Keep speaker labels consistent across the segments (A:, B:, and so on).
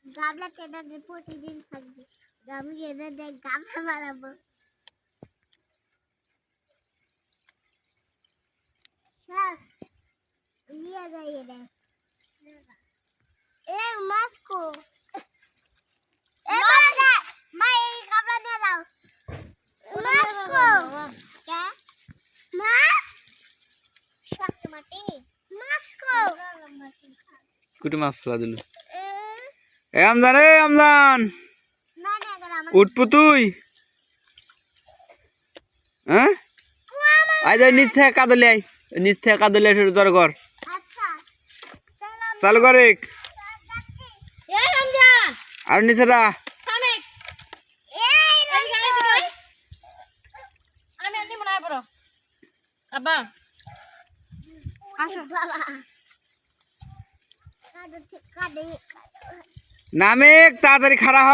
A: গাবলা কেটে প্রতিদিন থাকবে আমি এদের গাবলা মারাবো নিয়ে যাই এদের এ মাস্কো মা এই গাবলা নিয়ে যাও মাস্কো কে মা শক্ত মাটি মাস্কো
B: কুটি মাছ ফেলা দিল এ আমজান উঠবো তুই হ্যাঁ আই যাই নিচ থেকে কাদলে আই নিচ থেকে কাদলে জ্বর কর চালু কর আর নিচে দা
C: আব্বা
B: নামে তাড়াতাড়ি খাড়া হ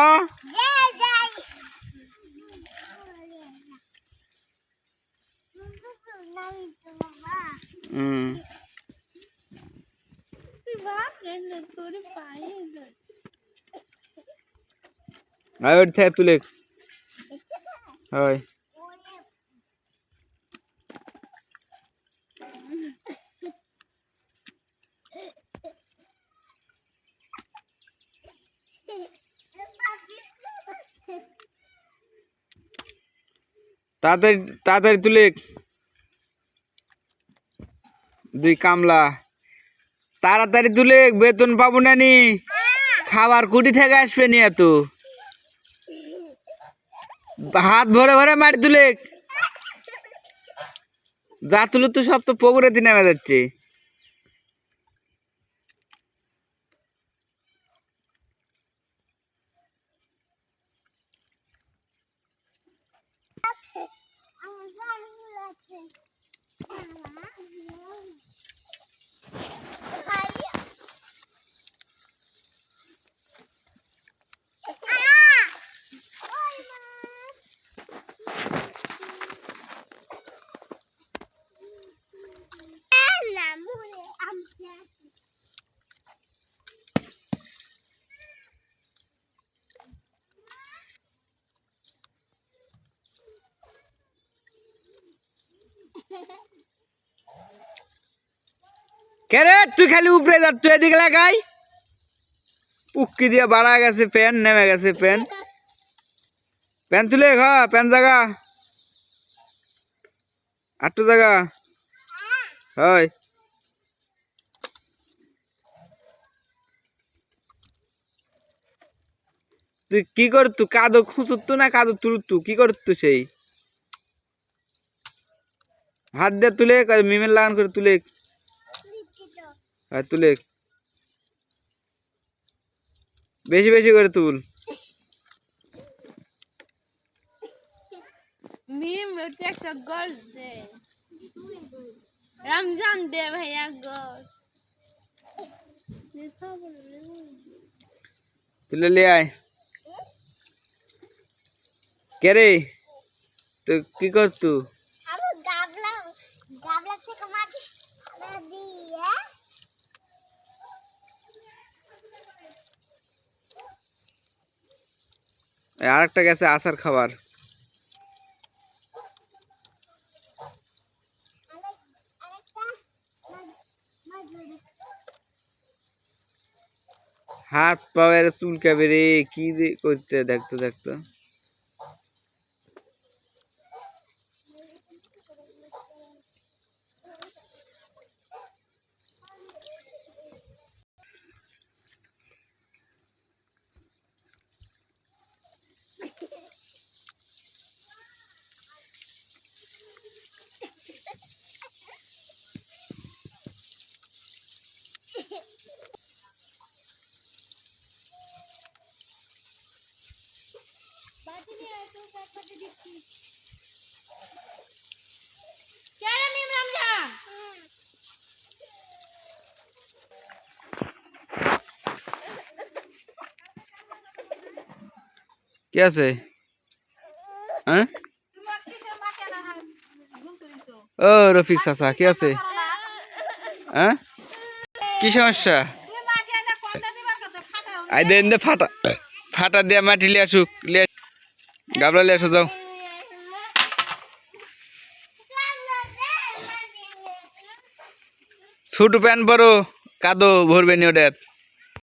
B: তুলে হয় তাড়াতাড়ি তাড়াতাড়ি তুলে দুই কামলা তাড়াতাড়ি তুলে বেতন পাবো নানি খাবার কুটি থেকে আসবে নি এত হাত ভরে ভরে মারি তুলে যা তুলো তো সব তো পুকুরেতে নেমে যাচ্ছে কে রে তুই খালি উপরে যাচ্ছ এদিকে লাগাই পুক্কি দিয়ে বাড়া গেছে প্যান নেমে গেছে প্যান প্যান তুলে খা প্যান জায়গা আটটু জায়গা হয় তুই কি করতু কাদো খুঁচুতু না কাদো তুলতু কি করতু সেই হাত দিয়ে তুলে মিমের লাগান করে তুলে তুলে বেশি বেশি করে তুল
C: মিম একটা গোল দে রমজান দে ভাইয়া গোল
B: তুলে লে আয় কে রে তুই কি করতু
A: গাবলা থেকে মাটি দিয়ে
B: আর একটা গেছে আসার খাবার হাত পায়ের চুলকাবে রে কি করতে দেখতো দেখতো কি আছে হ্যাঁ ও রফিক চাচা কি আছে হ্যাঁ কি সমস্যা আই দেন দে ফাটা ফাটা দিয়ে মাটি লিয়ে আসুক গাবলা লিয়ে আসো যাও ছোট প্যান্ট পরো কাদো ভরবে নি ওটা